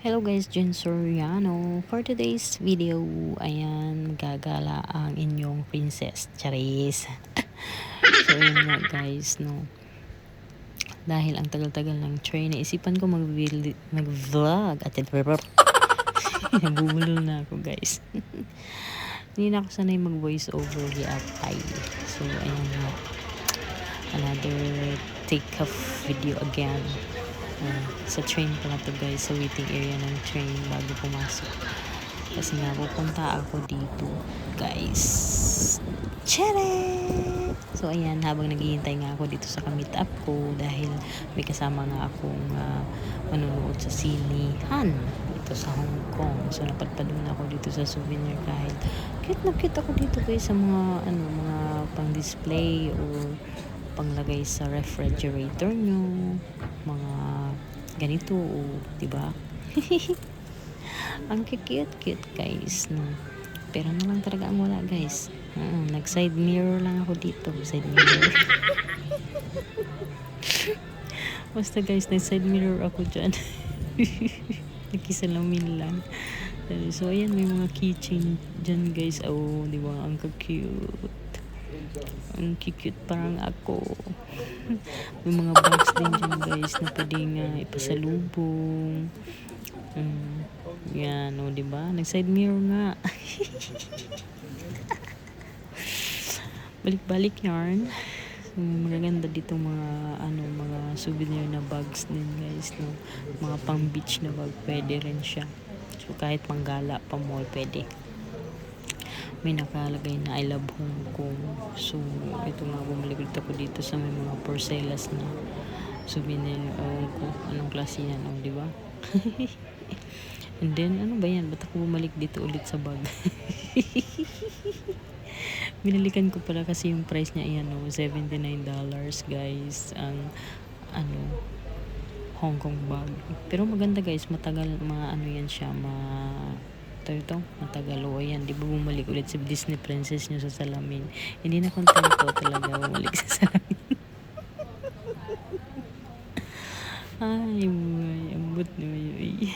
Hello guys, Jen Soriano. For today's video, ayan, gagala ang inyong princess, Charis. So, yun nga guys, no. Dahil ang tagal-tagal ng train, naisipan ko mag-vlog at nabubulol na ako guys. Hindi na ako sanay mag-voice over react. So, ayan nga. Another take of video again. Sa train pala to guys, sa waiting area ng train bago pumasok. Kasi nga pupunta ako dito guys. Chere! So ayan, habang naghihintay nga ako dito sa meet up ko dahil may kasama nga akong manonood sa sinihan dito sa Hong Kong. So napadpad na ako dito sa souvenir kahit cute na cute ako dito guys sa mga mga pang display or panglagay sa refrigerator nyo, mga ganito, di ba? Ang cute guys, no. Pero na lang talaga ang wala guys. Nag side mirror lang ako dito, side mirror. Basta guys, nag side mirror ako dyan. Nakisalamin lang. So ayan, may mga keychain dyan guys. Oh, di ba? Ang cute. Ang cute parang ako. May mga bags din dyan guys na pwedeng ipasalubong. Yan, o diba? Nag side mirror nga. Balik-balik yarn. So, magaganda dito mga mga souvenir na bags din guys, no. Mga pang beach na bag, pwede rin siya. So kahit panggala pa mall pwede. May nakalagay na I love Hong Kong. So ito nga, bumalik ako dito sa may mga porcelas na souvenir. Anong klase yan, di ba? And then ano ba yan, ba't ako bumalik dito ulit sa bag? Binalikan ko pala kasi yung price niya ayan, $79 guys ang Hong Kong bag. Pero maganda guys, matagal yan siya, matagal yan. Di ba bumalik ulit sa Disney princess nyo sa salamin? Hindi na kontento talaga bumalik sa salamin. Ay, ambot naman yun.